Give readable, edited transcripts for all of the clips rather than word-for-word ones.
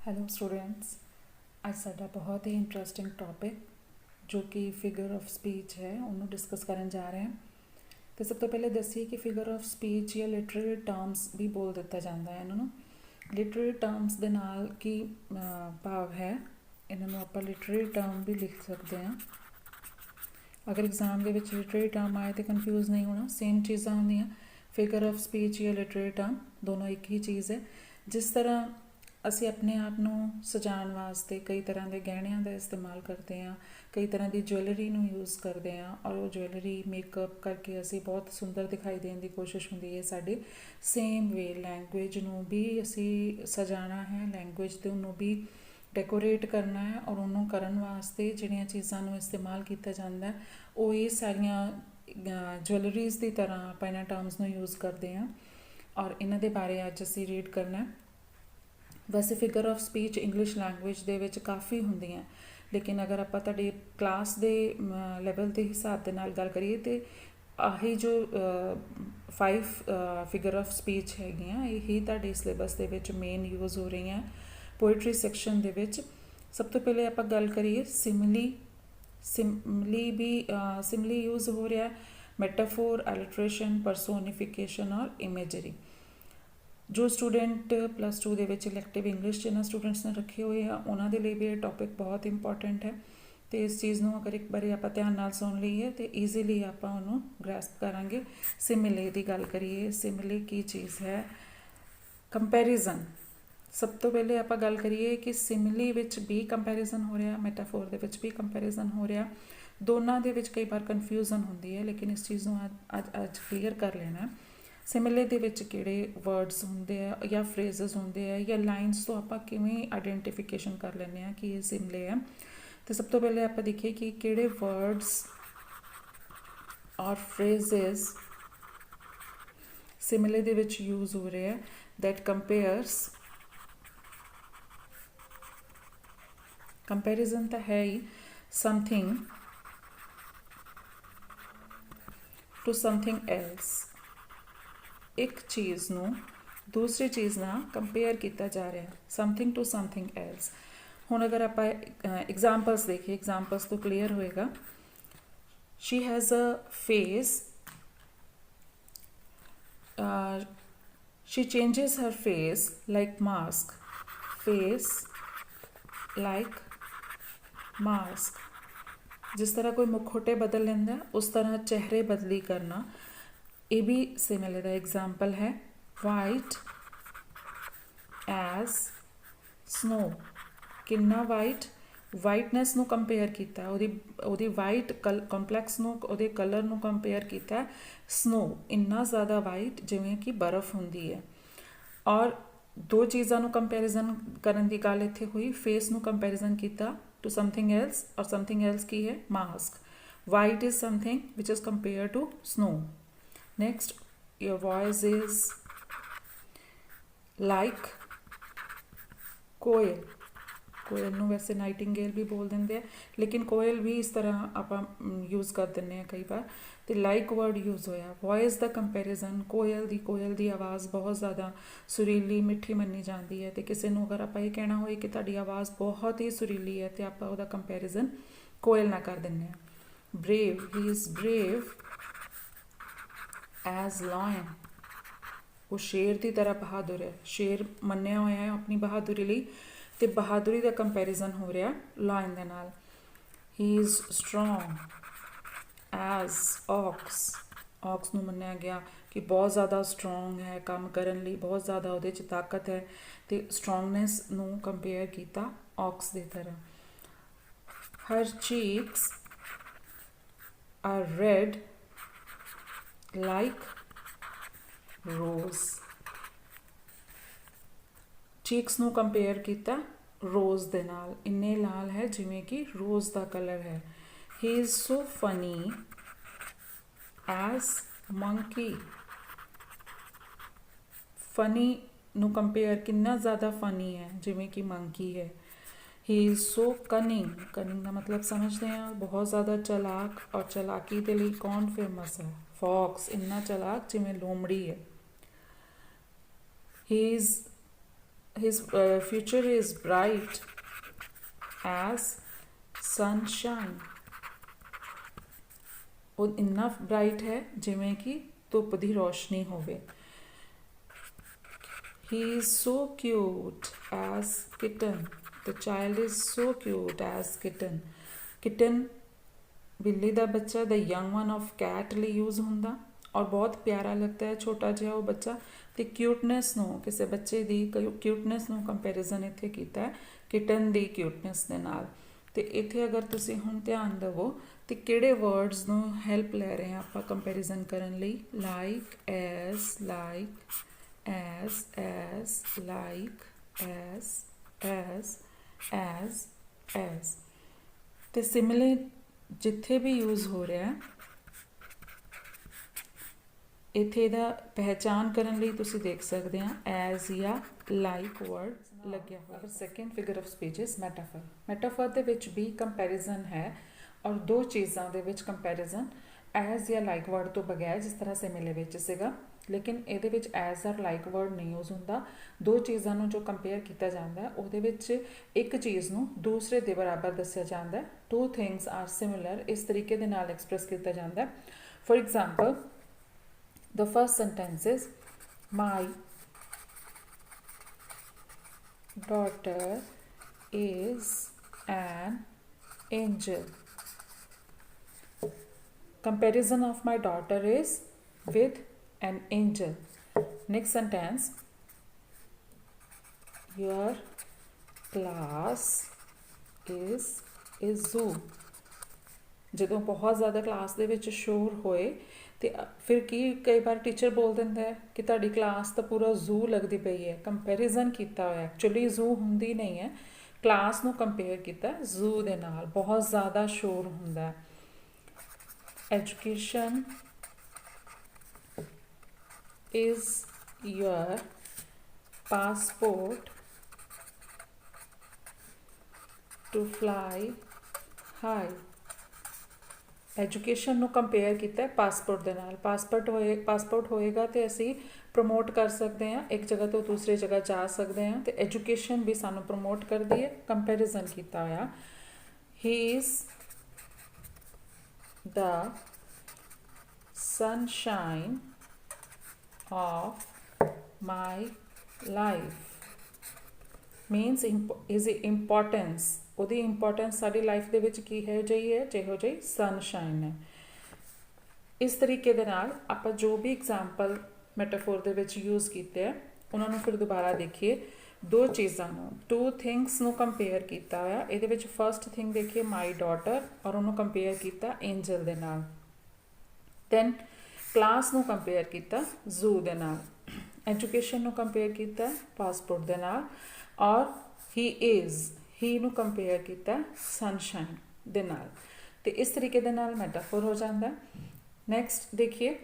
Hello students, ਅੱਜ ਸਾਡਾ ਬਹੁਤ ਹੀ ਇੰਟਰਸਟਿੰਗ ਟੌਪਿਕ ਜੋ ਕਿ ਫਿਗਰ ਆਫ ਸਪੀਚ ਹੈ ਉਹਨੂੰ ਡਿਸਕਸ ਕਰਨ ਜਾ ਰਹੇ ਹਾਂ। ਤੇ ਸਭ ਤੋਂ ਪਹਿਲੇ ਦੱਸੀਏ ਕਿ ਫਿਗਰ ਆਫ ਸਪੀਚ ਜਾਂ ਲਿਟਰੇਰੀ ਟਰਮਸ ਵੀ ਬੋਲ ਦਿੱਤਾ ਜਾਂਦਾ ਹੈ ਇਹਨਾਂ ਨੂੰ। ਲਿਟਰੇਰੀ ਟਰਮਸ ਦੇ ਨਾਲ ਕੀ ਭਾਵ ਹੈ, ਇਹਨਾਂ ਨੂੰ ਆਪਾਂ ਲਿਟਰੇਰੀ ਟਰਮ ਵੀ ਲਿਖ ਸਕਦੇ ਹਾਂ। ਅਗਰ ਐਗਜ਼ਾਮ ਦੇ ਵਿੱਚ ਲਿਟਰੇਰੀ ਟਰਮ ਆਏ ਤਾਂ ਕਨਫਿਊਜ਼ ਨਹੀਂ ਹੋਣਾ, ਸੇਮ ਚੀਜ਼ਾਂ ਹੁੰਦੀਆਂ। ਫਿਗਰ ਆਫ ਸਪੀਚ ਜਾਂ ਲਿਟਰੇਰੀ ਟਰਮ ਦੋਨੋਂ ਇੱਕ ਹੀ ਚੀਜ਼ ਹੈ। ਜਿਸ ਤਰ੍ਹਾਂ ਅਸੀਂ ਆਪਣੇ ਆਪ ਨੂੰ ਸਜਾਉਣ ਵਾਸਤੇ ਕਈ ਤਰ੍ਹਾਂ ਦੇ ਗਹਿਣਿਆਂ ਦਾ ਇਸਤੇਮਾਲ ਕਰਦੇ ਹਾਂ, ਕਈ ਤਰ੍ਹਾਂ ਦੀ ਜੁਐਲਰੀ ਨੂੰ ਯੂਜ਼ ਕਰਦੇ ਹਾਂ ਔਰ ਉਹ ਜੁਐਲਰੀ ਮੇਕਅਪ ਕਰਕੇ ਅਸੀਂ ਬਹੁਤ ਸੁੰਦਰ ਦਿਖਾਈ ਦੇਣ ਦੀ ਕੋਸ਼ਿਸ਼ ਹੁੰਦੀ ਹੈ ਸਾਡੀ। ਸੇਮ ਵੇ ਲੈਂਗੁਏਜ ਨੂੰ ਵੀ ਅਸੀਂ ਸਜਾਉਣਾ ਹੈ, ਲੈਂਗੁਏਜ ਤੇ ਉਹਨੂੰ ਵੀ ਡੈਕੋਰੇਟ ਕਰਨਾ ਹੈ ਔਰ ਉਹਨੂੰ ਕਰਨ ਵਾਸਤੇ ਜਿਹੜੀਆਂ ਚੀਜ਼ਾਂ ਨੂੰ ਇਸਤੇਮਾਲ ਕੀਤਾ ਜਾਂਦਾ ਉਹ ਇਹ ਸਾਰੀਆਂ ਜੁਐਲਰੀਜ਼ ਦੀ ਤਰ੍ਹਾਂ ਆਪਾਂ ਇਹਨਾਂ ਟਰਮਸ ਨੂੰ ਯੂਜ਼ ਕਰਦੇ ਹਾਂ ਔਰ ਇਹਨਾਂ ਦੇ ਬਾਰੇ ਅੱਜ ਅਸੀਂ ਰੀਡ ਕਰਨਾ। ਵੈਸੇ figure of speech English language ਦੇ ਵਿੱਚ ਕਾਫੀ ਹੁੰਦੀਆਂ, ਲੇਕਿਨ ਅਗਰ ਆਪਾਂ ਤੁਹਾਡੇ ਕਲਾਸ ਦੇ ਲੈਵਲ ਦੇ ਹਿਸਾਬ ਦੇ ਨਾਲ ਗੱਲ ਕਰੀਏ ਤਾਂ ਆਹੀ ਜੋ 5 ਫਿਗਰ ਆਫ ਸਪੀਚ ਹੈਗੀਆਂ ਇਹੀ ਤੁਹਾਡੇ ਸਿਲੇਬਸ ਦੇ ਵਿੱਚ ਮੇਨ ਯੂਜ਼ ਹੋ ਰਹੀਆਂ ਪੋਇਟਰੀ ਸੈਕਸ਼ਨ ਦੇ ਵਿੱਚ। ਸਭ ਤੋਂ ਪਹਿਲੇ ਆਪਾਂ ਗੱਲ ਕਰੀਏ ਸਿਮਲੀ ਯੂਜ਼ ਹੋ ਰਿਹਾ, ਮੈਟਾਫੋਰ, ਐਲਿਟਰੇਸ਼ਨ, ਪਰਸੋਨੀਫਿਕੇਸ਼ਨ ਔਰ ਇਮੇਜਰੀ। ਜੋ ਸਟੂਡੈਂਟ ਪਲੱਸ 2 ਦੇ ਵਿੱਚ ਇਲੈਕਟਿਵ ਇੰਗਲਿਸ਼ ਜਿਹਨਾਂ ਸਟੂਡੈਂਟਸ ਨੇ ਰੱਖੇ ਹੋਏ ਆ ਉਹਨਾਂ ਦੇ ਲਈ ਵੀ ਇਹ ਟੌਪਿਕ ਬਹੁਤ ਇੰਪੋਰਟੈਂਟ ਹੈ ਅਤੇ ਇਸ ਚੀਜ਼ ਨੂੰ ਅਗਰ ਇੱਕ ਵਾਰੀ ਆਪਾਂ ਧਿਆਨ ਨਾਲ ਸੁਣ ਲਈਏ ਤਾਂ ਈਜ਼ੀਲੀ ਆਪਾਂ ਉਹਨੂੰ ਗ੍ਰੈਸਪ ਕਰਾਂਗੇ। ਸਿਮਿਲੇ ਦੀ ਗੱਲ ਕਰੀਏ, ਸਿਮਿਲੇ ਕੀ ਚੀਜ਼ ਹੈ? ਕੰਪੈਰੀਜ਼ਨ। ਸਭ ਤੋਂ ਪਹਿਲੇ ਆਪਾਂ ਗੱਲ ਕਰੀਏ ਕਿ ਸਿਮਿਲੀ ਵਿੱਚ ਵੀ ਕੰਪੈਰੀਜ਼ਨ ਹੋ ਰਿਹਾ, ਮੈਟਾਫੋਰ ਦੇ ਵਿੱਚ ਵੀ ਕੰਪੈਰੀਜ਼ਨ ਹੋ ਰਿਹਾ। ਦੋਨਾਂ ਦੇ ਵਿੱਚ ਕਈ ਵਾਰ ਕਨਫਿਊਜ਼ਨ ਹੁੰਦੀ ਹੈ, ਲੇਕਿਨ ਇਸ ਚੀਜ਼ ਨੂੰ ਅੱਜ ਕਲੀਅਰ ਕਰ ਲੈਣਾ। ਸਿਮਿਲੇ ਦੇ ਵਿੱਚ ਕਿਹੜੇ ਵਰਡਸ ਹੁੰਦੇ ਆ ਜਾਂ ਫਰੇਜ਼ਸ ਹੁੰਦੇ ਆ ਜਾਂ ਲਾਈਨਸ ਤੋਂ ਆਪਾਂ ਕਿਵੇਂ ਆਈਡੈਂਟੀਫਿਕੇਸ਼ਨ ਕਰ ਲੈਂਦੇ ਹਾਂ ਕਿ ਇਹ ਸਿਮਲੇ ਹੈ। ਅਤੇ ਸਭ ਤੋਂ ਪਹਿਲੇ ਆਪਾਂ ਦੇਖੀਏ ਕਿ ਕਿਹੜੇ ਵਰਡਸ ਔਰ ਫਰੇਜ਼ਸ ਸਿਮਿਲੇ ਦੇ ਵਿੱਚ ਯੂਜ਼ ਹੋ ਰਹੇ ਆ ਦੈਟ ਕੰਪੈਰੀਜ਼ਨ ਤਾਂ ਹੈ ਹੀ, ਸਮਥਿੰਗ ਟੂ ਸਮਥਿੰਗ ਐਲਸ। ਇੱਕ ਚੀਜ਼ ਨੂੰ ਦੂਸਰੀ ਚੀਜ਼ ਨਾਲ ਕੰਪੇਅਰ ਕੀਤਾ ਜਾ ਰਿਹਾ, ਸਮਥਿੰਗ ਟੂ ਸਮਥਿੰਗ ਐਲਸ। ਹੁਣ ਅਗਰ ਆਪਾਂ ਐਗਜ਼ਾਮਪਲਸ ਦੇਖੀਏ, ਐਗਜ਼ਾਮਪਲਸ ਤੋਂ ਕਲੀਅਰ ਹੋਏਗਾ। She has a face, she changes her face like mask, face like mask। ਜਿਸ ਤਰ੍ਹਾਂ ਕੋਈ ਮੁਖੌਟੇ ਬਦਲ ਲੈਂਦਾ ਉਸ ਤਰ੍ਹਾਂ ਚਿਹਰੇ ਬਦਲੀ ਕਰਨਾ, ਇਹ ਵੀ ਸਿਮਿਲੇ ਦਾ ਐਗਜ਼ਾਮਪਲ ਹੈ। ਵਾਈਟ ਐਜ਼ ਸਨੋ, ਕਿੰਨਾ ਵਾਈਟ, ਵਾਈਟਨੈਸ ਨੂੰ ਕੰਪੇਅਰ ਕੀਤਾ, ਉਹਦੀ ਵਾਈਟ ਕੰਪਲੈਕਸ ਨੂੰ, ਉਹਦੇ ਕਲਰ ਨੂੰ ਕੰਪੇਅਰ ਕੀਤਾ ਸਨੋ, ਇੰਨਾ ਜ਼ਿਆਦਾ ਵਾਈਟ ਜਿਵੇਂ ਕਿ ਬਰਫ਼ ਹੁੰਦੀ ਹੈ। ਔਰ ਦੋ ਚੀਜ਼ਾਂ ਨੂੰ ਕੰਪੈਰੀਜ਼ਨ ਕਰਨ ਦੀ ਗੱਲ ਇੱਥੇ ਹੋਈ, ਫੇਸ ਨੂੰ ਕੰਪੈਰੀਜ਼ਨ ਕੀਤਾ ਟੂ ਸਮਥਿੰਗ ਐਲਸ ਔਰ ਸਮਥਿੰਗ ਐਲਸ ਕੀ ਹੈ? Mask. White is something which is compare to snow. Next, your voice is like koel. ਕੋਇਲ ਨੂੰ ਵੈਸੇ ਨਾਈਟਿੰਗੇਲ ਵੀ ਬੋਲ ਦਿੰਦੇ ਆ, ਲੇਕਿਨ ਕੋਇਲ ਵੀ ਇਸ ਤਰ੍ਹਾਂ ਆਪਾਂ ਯੂਜ਼ ਕਰ ਦਿੰਦੇ ਹਾਂ ਕਈ ਵਾਰ, ਅਤੇ ਲਾਈਕ ਵਰਡ ਯੂਜ਼ ਹੋਇਆ। ਵੋਇਸ ਦਾ ਕੰਪੈਰੀਜ਼ਨ, ਕੋਇਲ ਦੀ ਆਵਾਜ਼ ਬਹੁਤ ਜ਼ਿਆਦਾ ਸੁਰੀਲੀ ਮਿੱਠੀ ਮੰਨੀ ਜਾਂਦੀ ਹੈ, ਅਤੇ ਕਿਸੇ ਨੂੰ ਅਗਰ ਆਪਾਂ ਇਹ ਕਹਿਣਾ ਹੋਏ ਕਿ ਤੁਹਾਡੀ ਆਵਾਜ਼ ਬਹੁਤ ਹੀ ਸੁਰੀਲੀ ਹੈ ਅਤੇ ਆਪਾਂ ਉਹਦਾ ਕੰਪੈਰੀਜ਼ਨ ਕੋਇਲ ਨਾਲ ਕਰ ਦਿੰਦੇ ਹਾਂ। Brave, he is brave as line, ਉਹ ਸ਼ੇਰ ਦੀ ਤਰ੍ਹਾਂ ਬਹਾਦਰ ਹੈ, ਸ਼ੇਰ ਮੰਨਿਆ ਹੋਇਆ ਹੈ ਆਪਣੀ ਬਹਾਦਰੀ ਲਈ, ਅਤੇ ਬਹਾਦਰੀ ਦਾ ਕੰਪੈਰੀਜ਼ਨ ਹੋ ਰਿਹਾ ਲਾਇਨ ਦੇ ਨਾਲ। ਹੀ is strong as aux, aux ਨੂੰ ਮੰਨਿਆ ਗਿਆ ਕਿ ਬਹੁਤ ਜ਼ਿਆਦਾ ਸਟਰੋਂਗ ਹੈ, ਕੰਮ ਕਰਨ ਲਈ ਬਹੁਤ ਜ਼ਿਆਦਾ ਉਹਦੇ 'ਚ ਤਾਕਤ ਹੈ, ਅਤੇ ਸਟਰੋਂਗਨੈਸ ਨੂੰ ਕੰਪੇਅਰ ਕੀਤਾ ਔਕਸ ਦੀ ਤਰ੍ਹਾਂ। ਹਰ ਚੀਕਸ ਆਰ ਰੈਡ ਲਾਈਕ ਰੋਜ਼, ਚੀਕਸ ਨੂੰ ਕੰਪੇਅਰ ਕੀਤਾ ਰੋਜ਼ ਦੇ ਨਾਲ, ਇੰਨੇ ਲਾਲ ਹੈ ਜਿਵੇਂ ਕਿ ਰੋਜ਼ ਦਾ ਕਲਰ ਹੈ। He is so funny as monkey, funny ਨੂੰ ਕੰਪੇਅਰ ਕਿੰਨਾ ਜ਼ਿਆਦਾ ਫਨੀ ਹੈ ਜਿਵੇਂ ਕਿ ਮੰਕੀ ਹੈ। He is so cunning, cunning ਦਾ ਮਤਲਬ ਸਮਝਦੇ ਹਾਂ ਬਹੁਤ ਜ਼ਿਆਦਾ ਚਲਾਕ, ਔਰ ਚਲਾਕੀ ਦੇ ਲਈ ਕੌਣ ਫੇਮਸ ਹੈ? ਫੌਕਸ, ਇੰਨਾ ਚਲਾਕ ਜਿਵੇਂ ਲੋਮੜੀ ਹੈ। He is his future is bright as sunshine. ਉਹ ਇੰਨਾ ਬ੍ਰਾਈਟ ਹੈ ਜਿਵੇਂ ਕਿ ਧੁੱਪ ਦੀ ਰੋਸ਼ਨੀ ਹੋਵੇ. He is so cute as kitten. The child is so cute as kitten. Kitten ਬਿੱਲੀ ਦਾ ਬੱਚਾ, the young one of cat ਲਈ यूज़ ਹੁੰਦਾ ਔਰ ਬਹੁਤ ਪਿਆਰਾ ਲੱਗਦਾ ਹੈ ਛੋਟਾ ਜਿਹਾ ਉਹ ਬੱਚਾ. ਅਤੇ ਕਿਊਟਨੈਸ ਨੂੰ, ਕਿਸੇ ਬੱਚੇ ਦੀ ਕਿਊਟਨੈਸ ਨੂੰ ਕੰਪੈਰੀਜ਼ਨ ਇੱਥੇ ਕੀਤਾ ਹੈ ਕਿਟਨ ਦੀ ਕਿਊਟਨੈਸ ਦੇ ਨਾਲ. ਅਤੇ ਇੱਥੇ ਅਗਰ ਤੁਸੀਂ ਹੁਣ ਧਿਆਨ ਦੇਵੋ ਅਤੇ ਕਿਹੜੇ ਵਰਡਸ ਨੂੰ ਹੈਲਪ ਲੈ ਰਹੇ ਹਾਂ ਆਪਾਂ ਕੰਪੈਰੀਜ਼ਨ ਕਰਨ ਲਈ. Like, as, like, as. ਅਤੇ ਸਿਮਿਲਰ ਜਿੱਥੇ ਵੀ ਯੂਜ਼ ਹੋ ਰਿਹਾ ਇੱਥੇ ਇਹਦਾ ਪਹਿਚਾਨ ਕਰਨ ਲਈ ਤੁਸੀਂ ਦੇਖ ਸਕਦੇ ਹਾਂ ਐਜ਼ ਜਾਂ ਲਾਈਕ ਵਰਡ ਲੱਗਿਆ ਹੋਇਆ. Second figure of speech is metaphor. Metaphor ਦੇ ਵਿੱਚ ਵੀ ਕੰਪੈਰੀਜ਼ਨ ਹੈ ਔਰ ਦੋ ਚੀਜ਼ਾਂ ਦੇ ਵਿੱਚ ਕੰਪੈਰੀਜ਼ਨ ਐਜ਼ ਜਾਂ ਲਾਈਕ ਵਰਡ ਤੋਂ ਬਗੈਰ, ਜਿਸ ਤਰ੍ਹਾਂ ਸਿਮਿਲੇ ਵਿੱਚ ਸੀਗਾ, ਲੇਕਿਨ ਇਹਦੇ ਵਿੱਚ ਐਜ਼ ਔਰ ਲਾਈਕ ਵਰਡ ਨਹੀਂ ਯੂਜ਼ ਹੁੰਦਾ. ਦੋ ਚੀਜ਼ਾਂ ਨੂੰ ਜੋ ਕੰਪੇਅਰ ਕੀਤਾ ਜਾਂਦਾ ਉਹਦੇ ਵਿੱਚ ਇੱਕ ਚੀਜ਼ ਨੂੰ ਦੂਸਰੇ ਦੇ ਬਰਾਬਰ ਦੱਸਿਆ ਜਾਂਦਾ. ਟੂ ਥਿੰਗਸ ਆਰ ਸਿਮਿਲਰ, ਇਸ ਤਰੀਕੇ ਦੇ ਨਾਲ ਐਕਸਪ੍ਰੈਸ ਕੀਤਾ ਜਾਂਦਾ. For example, the first sentence is my daughter is an angel. Comparison of my daughter is with an angel. Next sentence, your class is a zoo. ਜਦੋਂ ਬਹੁਤ ਜ਼ਿਆਦਾ class ਦੇ ਵਿੱਚ ਸ਼ੋਰ ਹੋਏ ਅਤੇ ਫਿਰ ਕੀ ਕਈ ਵਾਰ ਟੀਚਰ ਬੋਲ ਦਿੰਦਾ ਹੈ ਕਿ ਤੁਹਾਡੀ ਕਲਾਸ ਤਾਂ ਪੂਰਾ ਜ਼ੂ ਲੱਗਦੀ ਪਈ ਹੈ. ਕੰਪੈਰੀਜ਼ਨ ਕੀਤਾ ਹੋਇਆ, ਐਕਚੁਅਲੀ ਜ਼ੂ ਹੁੰਦੀ ਨਹੀਂ ਹੈ, ਕਲਾਸ ਨੂੰ ਕੰਪੇਅਰ ਕੀਤਾ ਜ਼ੂ ਦੇ ਨਾਲ. ਬਹੁਤ ਜ਼ਿਆਦਾ ਸ਼ੋਰ ਹੁੰਦਾ. Education is your passport to fly high. Education ਨੂੰ ਕੰਪੇਅਰ ਕੀਤਾ ਪਾਸਪੋਰਟ ਦੇ ਨਾਲ. ਪਾਸਪੋਰਟ ਹੋਏਗਾ ਤੇ ਅਸੀਂ ਪ੍ਰਮੋਟ ਕਰ ਸਕਦੇ ਹਾਂ, ਇੱਕ ਜਗ੍ਹਾ ਤੋਂ ਦੂਸਰੀ ਜਗ੍ਹਾ ਜਾ ਸਕਦੇ ਹਾਂ, ਤੇ ਐਜੂਕੇਸ਼ਨ ਵੀ ਸਾਨੂੰ ਪ੍ਰਮੋਟ ਕਰਦੀ ਹੈ. ਕੰਪੈਰੀਜ਼ਨ ਕੀਤਾ ਹੋਇਆ. ਹੀ is the sunshine of my life means is importance. ਉਹਦੀ ਇੰਪੋਰਟੈਂਸ ਸਾਡੀ ਲਾਈਫ ਦੇ ਵਿੱਚ ਕੀ ਹੈ ਜਿਹੀ ਹੈ, ਜਿਹੋ ਜਿਹੀ ਸਨਸ਼ਾਈਨ ਹੈ. ਇਸ ਤਰੀਕੇ ਦੇ ਨਾਲ ਆਪਾਂ ਜੋ ਵੀ ਐਗਜ਼ਾਮਪਲ ਮੈਟਾਫੋਰ ਦੇ ਵਿੱਚ ਯੂਜ਼ ਕੀਤੇ ਆ ਉਹਨਾਂ ਨੂੰ ਫਿਰ ਦੁਬਾਰਾ ਦੇਖੀਏ. ਦੋ ਚੀਜ਼ਾਂ ਨੂੰ, ਟੂ ਥਿੰਗਸ ਨੂੰ ਕੰਪੇਅਰ ਕੀਤਾ ਹੋਇਆ. ਇਹਦੇ ਵਿੱਚ ਫਸਟ ਥਿੰਗ ਦੇਖੀਏ ਮਾਈ ਡਾਟਰ, ਔਰ ਉਹਨੂੰ ਕੰਪੇਅਰ ਕੀਤਾ ਐਂਜਲ ਦੇ ਨਾਲ. ਦੈਨ ਕਲਾਸ ਨੂੰ ਕੰਪੇਅਰ ਕੀਤਾ ਜ਼ੂ ਦੇ ਨਾਲ. ਐਜੂਕੇਸ਼ਨ ਨੂੰ ਕੰਪੇਅਰ ਕੀਤਾ ਪਾਸਪੋਰਟ ਦੇ ਨਾਲ, ਔਰ ਹੀ ਨੂੰ ਕੰਪੇਅਰ ਕੀਤਾ ਸਨਸ਼ਾਈਨ ਦੇ ਨਾਲ. ਅਤੇ ਇਸ ਤਰੀਕੇ ਦੇ ਨਾਲ ਮੈਟਾਫੋਰ ਹੋ ਜਾਂਦਾ. ਨੈਕਸਟ ਦੇਖੀਏ,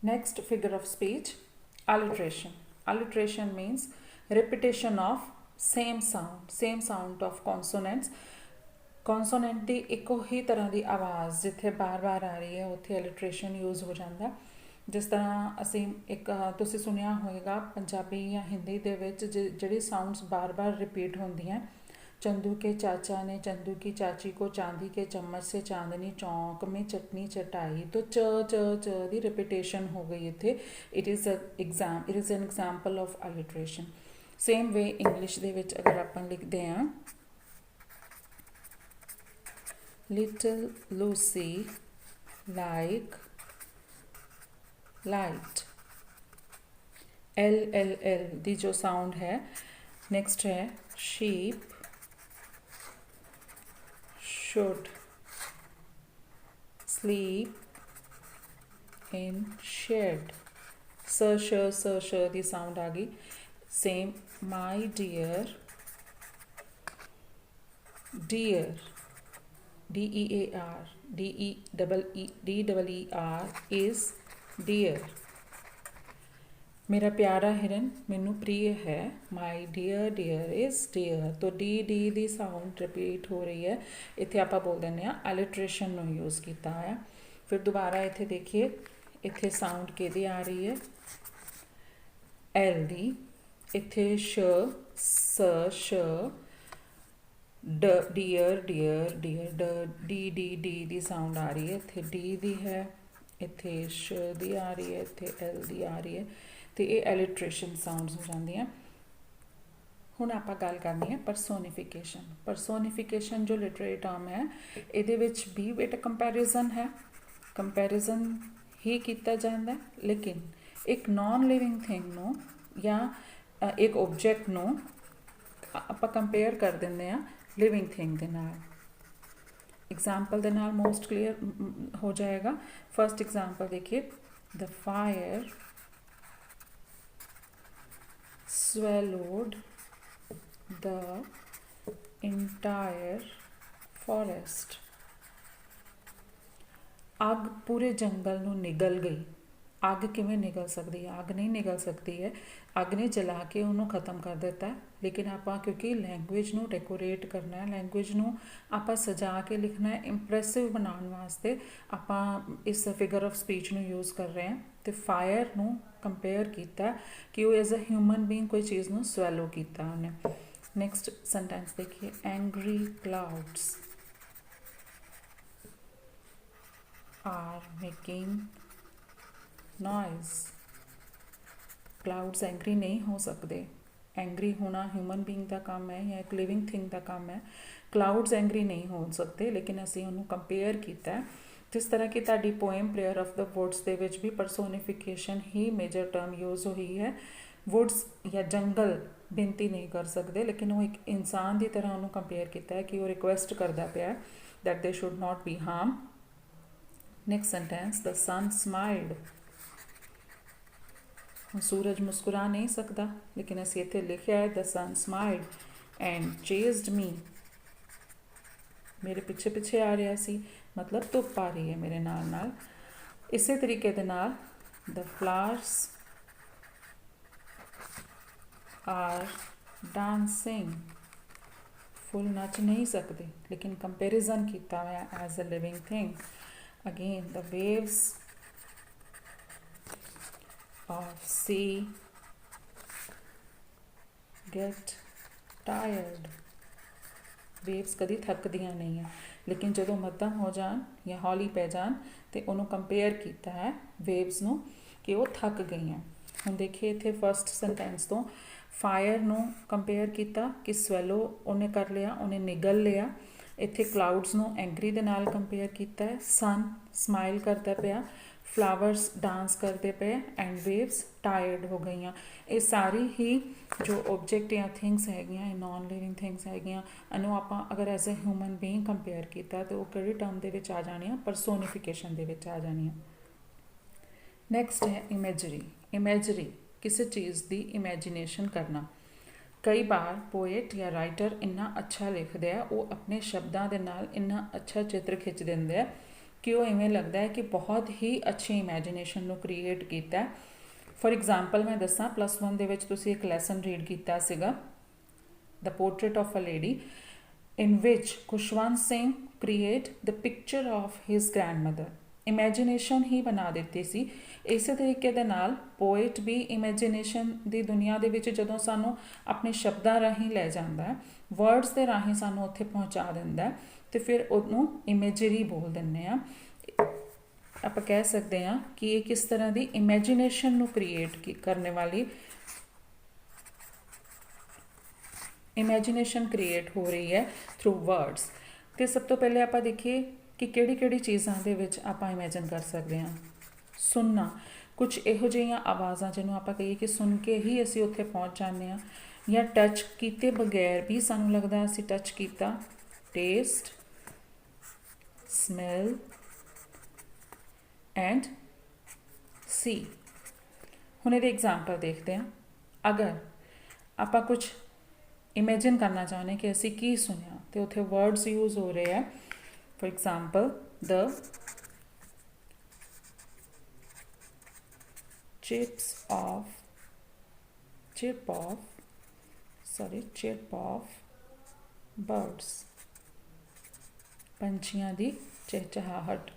next figure of speech alliteration. Alliteration means repetition of same sound of consonants. ਕੌਨਸੋਨੈਂਟ ਦੀ ਇੱਕੋ ਹੀ ਤਰ੍ਹਾਂ ਦੀ ਆਵਾਜ਼ ਜਿੱਥੇ ਬਾਰ-ਬਾਰ ਆ ਰਹੀ ਹੈ ਉੱਥੇ ਐਲਿਟਰੇਸ਼ਨ ਯੂਜ਼ ਹੋ ਜਾਂਦਾ. ਜਿਸ ਤਰ੍ਹਾਂ ਅਸੀਂ ਇੱਕ ਤੁਸੀਂ ਸੁਣਿਆ ਹੋਏਗਾ ਪੰਜਾਬੀ ਜਾਂ ਹਿੰਦੀ ਦੇ ਵਿੱਚ ਜਿਹੜੀ ਸਾਊਂਡਸ ਬਾਰ-ਬਾਰ ਰਿਪੀਟ ਹੁੰਦੀਆਂ. ਚੰਦੂ ਕੇ ਚਾਚਾ ਨੇ ਚੰਦੂ ਕੀ ਚਾਚੀ ਕੋ ਚਾਂਦੀ ਕੇ ਚਮਚ ਸੇ ਚਾਂਦਨੀ ਚੌਂਕ ਮੇਂ ਚਟਨੀ ਚਟਾਈ, ਤੋਂ ਚ ਦੀ ਰਿਪੀਟੇਸ਼ਨ ਹੋ ਗਈ ਇੱਥੇ. It is an example of alliteration. Same way English ਦੇ ਵਿੱਚ ਅਗਰ ਆਪਾਂ ਲਿਖਦੇ ਹਾਂ little Lucy like light, l ਦੀ ਜੋ ਸਾਊਂਡ ਹੈ. ਨੈਕਸਟ ਹੈ sheep should sleep in shed. sh the sound ਆ ਗਈ. Same my dear dear is dear. ਮੇਰਾ ਪਿਆਰਾ ਹਿਰਨ ਮੈਨੂੰ ਪ੍ਰਿय ਹੈ. My dear is deer. ਤੋਂ ਡੀ ਦੀ ਸਾਊਂਡ ਰਿਪੀਟ ਹੋ ਰਹੀ ਹੈ. ਇੱਥੇ ਆਪਾਂ ਬੋਲ ਦਿੰਦੇ ਹਾਂ ਐਲਿਟਰੇਸ਼ਨ ਨੂੰ ਯੂਜ਼ ਕੀਤਾ ਹੋਇਆ. ਫਿਰ ਦੁਬਾਰਾ ਇੱਥੇ ਦੇਖੀਏ, ਇੱਥੇ ਸਾਊਂਡ ਕਿਹਦੀ ਆ ਰਹੀ ਹੈ, ਐਲ ਦੀ. इत्थे श स श ड डियर डियर डियर ड डी दी साउंड आ रही है, इत्थे डी दी है, इत्थे श दी आ रही है, इत्थे एल दी आ रही है, तो ये एलिट्रेशन साउंड्स हो जाती हैं। ਹੁਣ ਆਪਾਂ ਗੱਲ ਕਰਨੀ ਹੈ ਪਰਸੋਨੀਫਿਕੇਸ਼ਨ ਜੋ ਲਿਟਰੇਰੀ ਟਰਮ ਹੈ ਇਹਦੇ ਵਿੱਚ ਵੀ ਬੇਟਾ ਕੰਪੈਰੀਜ਼ਨ ਹੈ, ਕੰਪੈਰੀਜ਼ਨ ਹੀ ਕੀਤਾ ਜਾਂਦਾ, ਲੇਕਿਨ ਇੱਕ ਨॉन ਲਿਵਿੰਗ ਥਿੰਗ ਨੂੰ ਜਾਂ ਇੱਕ ਆਬਜੈਕਟ ਨੂੰ ਆਪਾਂ ਕੰਪੇਅਰ ਕਰ ਦਿੰਦੇ ਆ ਲਿਵਿੰਗ ਥਿੰਗ ਦੇ ਨਾਲ। एग्जाम्पल ਦੇ ਨਾਲ मोस्ट क्लियर हो जाएगा। फर्स्ट एग्जाम्पल देखिए, the fire swallowed the entire forest। ਅੱਗ ਪੂਰੇ ਜੰਗਲ ਨੂੰ ਨਿਗਲ ਗਈ। ਅੱਗ ਕਿਵੇਂ ਨਿਗਲ ਸਕਦੀ ਹੈ? ਅੱਗ ਨਹੀਂ ਨਿਗਲ ਸਕਦੀ ਹੈ, ਅੱਗ ਨੇ ਜਲਾ ਕੇ ਉਹਨੂੰ ਖਤਮ ਕਰ ਦਿੱਤਾ। ਲੇਕਿਨ ਆਪਾਂ ਕਿਉਂਕਿ ਲੈਂਗੁਏਜ ਨੂੰ ਡੈਕੋਰੇਟ ਕਰਨਾ ਹੈ, ਲੈਂਗੁਏਜ ਨੂੰ ਆਪਾਂ ਸਜਾ ਕੇ ਲਿਖਣਾ ਹੈ, ਇੰਪ੍ਰੈਸਿਵ ਬਣਾਉਣ ਵਾਸਤੇ ਆਪਾਂ ਇਸ ਫਿਗਰ ਆਫ ਸਪੀਚ ਨੂੰ ਯੂਜ਼ ਕਰ ਰਹੇ ਹਾਂ। ਅਤੇ ਫਾਇਰ ਨੂੰ ਕੰਪੇਅਰ ਕੀਤਾ ਕਿ ਉਹ ਐਜ਼ ਅ ਹਿਊਮਨ ਬੀਇੰਗ ਕੋਈ ਚੀਜ਼ ਨੂੰ ਸਵੈਲੋ ਕੀਤਾ ਉਹਨੇ। नेक्स्ट सेंटेंस देखिए, angry clouds are making noise. Clouds angry नहीं हो सकते, एंग्री होना ह्यूमन बीइंग का काम है या एक लिविंग थिंग का काम है। क्लाउड्स एंग्री नहीं हो सकते, लेकिन असी उन्होंने कंपेयर किया। जिस तरह की ताड़ी poem prayer of the woods दे विच भी परसोनीफिकेशन ही मेजर टर्म यूज़ हुई है। वुड्स या जंगल बेनती नहीं कर सकते, लेकिन वो एक इंसान की तरह उन्होंने कंपेयर किया है कि वो रिक्वेस्ट करता पाया that they should not be harm. Next sentence, the sun smiled. सूरज मुस्कुरा नहीं सकता, लेकिन असी इत्थे लिखा है the sun smiled and chased me. मेरे पिछे पिछे आ रहा सी, मतलब धुप आ रही है मेरे नाल नाल। इसे तरीके दे नाल द फ्लावर्स आर डांसिंग। फुल नच नहीं सकते, लेकिन कंपेरिजन किया हुआ as a living thing. Again the waves of sea get tired. Waves कभी थकदियाँ नहीं है, लेकिन जो मध्यम हो जान या हौली पै जान तो उन्होंने कंपेयर किया है वेव्स नू कि वो थक गई हैं। हुण देखिए इत्थे फर्स्ट सेंटेंस तो फायर नू कंपेयर किया कि स्वैलो उन्हें कर लिया, उन्हें निगल लिया। इत्थे क्लाउड्स नू एंग्री दे नाल कंपेयर किया है, सन स्माइल करता पाया, फ्लावर्स डांस करते पे एंड वेव्स टायर्ड हो गई। ये सारी ही जो ऑब्जेक्ट या थिंग्स हैगियां, नॉन लिविंग थिंग्स हैगियां, इन्हों आपां अगर as a human being compare किया तो वो किहड़ी टर्म दे विच आ जाणियां? परसोनीफिकेशन दे विच आ जाणियां। नैक्सट है इमेजरी। इमेजरी किसी चीज़ की इमेजिनेशन करना। कई बार पोएट या राइटर इन्ना अच्छा लिखते हैं, वो अपने शब्दों के नाल इन्ना अच्छा चित्र खिंच देंगे है कि वो इवें लगता है कि बहुत ही अच्छी इमेजिनेशन को क्रिएट किया। फॉर एग्जाम्पल मैं दसा, +1 दे विच तुसीं एक लैसन रीड किया सीगा, the portrait of a lady, in which Khushwant Singh create the picture of his grandmother. Imagination ही बना दी सी। इस तरीके दे नाल पोएट भी इमेजिनेशन की दुनिया दे विच जदों सानू अपने शब्दां राहीं लै जांदा है, वर्ड्स दे राहीं सानू उत्थे पहुँचा दिंदा है, तो फिर उहनूं इमेजरी बोल दिंदे आ। आपां कह सकते हैं कि ये किस तरह की इमेजिनेशन नू क्रिएट करने वाली इमेजिनेशन क्रिएट हो रही है थ्रू वर्ड्स। तो सब तो पहले आपां देखिए कि किहड़ी चीज़ों के विच आपां इमेजिन कर सकते हैं। सुनना, कुछ इहो जिहियां आवाज़ां जिन्होंने आपां कहिए कि सुन के ही असीं उत्थे पहुँच जाते हैं, या टच किए बगैर भी सानूं लगदा असीं टच किया। टेस्ट, स्मैल एंड सी। हुण इहदे एग्जाम्पल देखते हैं। अगर आपां कुछ इमेजिन करना चाहते कि असीं की सुनिया, तो उत्थे वर्ड्स यूज़ हो रहे हैं। For example, the chirp of birds। पंछियां दी चहचहाहट,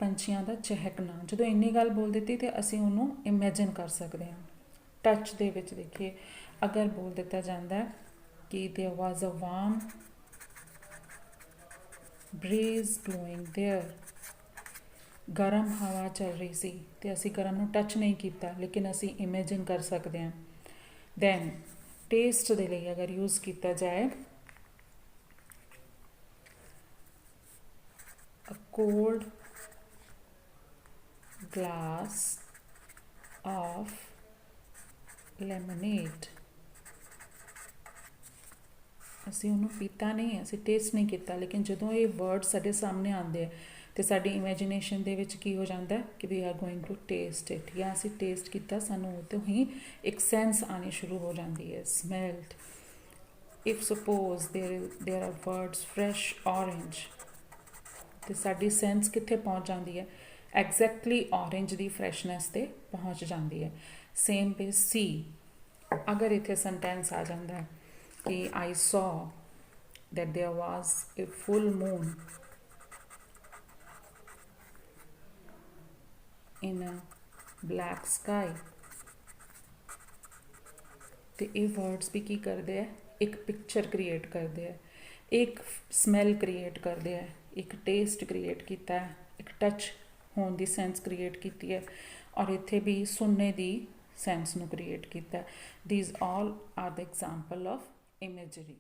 पंछियां दा चहकना। जो इन्नी गल बोल दी तो असीं उन्होंने इमेजिन कर सकते हैं। ਟੱਚ ਦੇ ਵਿੱਚ ਦੇਖੀਏ, ਅਗਰ ਬੋਲ ਦਿੱਤਾ ਜਾਂਦਾ ਹੈ ਕਿ there was a warm breeze blowing there, ਗਰਮ ਹਵਾ ਚੱਲ ਰਹੀ ਸੀ ਤੇ ਅਸੀਂ ਗਰਮ ਨੂੰ ਟੱਚ ਨਹੀਂ ਕੀਤਾ ਲੇਕਿਨ ਅਸੀਂ ਇਮੇਜਿਨ ਕਰ ਸਕਦੇ ਹਾਂ। ਦੈਨ ਟੇਸਟ ਦੇ ਲਈ ਅਗਰ ਯੂਜ਼ ਕੀਤਾ ਜਾਏ, a cold glass of lemonade, ਅਸੀਂ ਉਹਨੂੰ ਪੀਤਾ ਨਹੀਂ, ਅਸੀਂ ਟੇਸਟ ਨਹੀਂ ਕੀਤਾ, ਲੇਕਿਨ ਜਦੋਂ ਇਹ ਵਰਡ ਸਾਡੇ ਸਾਹਮਣੇ ਆਉਂਦੇ ਆ ਤੇ ਸਾਡੀ ਇਮੇਜਿਨੇਸ਼ਨ ਦੇ ਵਿੱਚ ਕੀ ਹੋ ਜਾਂਦਾ ਕਿ we are going to test it, ਜਾਂ ਅਸੀਂ ਟੇਸਟ ਕੀਤਾ, ਸਾਨੂੰ ਉਹ ਤੋਂ ਹੀ ਇੱਕ ਸੈਂਸ ਆਉਣੀ ਸ਼ੁਰੂ ਹੋ ਜਾਂਦੀ ਹੈ, smelled. If suppose there are words fresh orange, ਤੇ ਸਾਡੀ ਸੈਂਸ ਕਿੱਥੇ ਪਹੁੰਚ ਜਾਂਦੀ ਹੈ, ਐਗਜ਼ੈਕਟਲੀ ਔਰੇਂਜ ਦੀ ਫਰੈਸ਼ਨੈਸ 'ਤੇ ਪਹੁੰਚ ਜਾਂਦੀ ਹੈ। ਸੇਮ ਵੇ ਸੀ, ਅਗਰ ਇੱਥੇ ਸੈਂਟੈਂਸ ਆ ਜਾਂਦਾ ਕਿ I saw that there was a full moon in a black sky, ਤੇ ਇਹ ਵਰਡਸ ਵੀ ਕੀ ਕਰਦੇ ਆ, ਇੱਕ ਪਿਕਚਰ ਕ੍ਰੀਏਟ ਕਰਦੇ ਆ, ਇੱਕ ਸਮੈਲ ਕ੍ਰੀਏਟ ਕਰਦੇ ਆ, ਇੱਕ ਟੇਸਟ ਕ੍ਰੀਏਟ ਕੀਤਾ, ਇੱਕ ਟੱਚ ਹੋਣ ਦੀ ਸੈਂਸ ਕ੍ਰੀਏਟ ਕੀਤੀ ਹੈ, ਔਰ ਇੱਥੇ ਵੀ ਸੁਣਨੇ ਦੀ ਸੈਂਸ ਨੂੰ ਕ੍ਰੀਏਟ ਕੀਤਾ। These all are the example of imagery.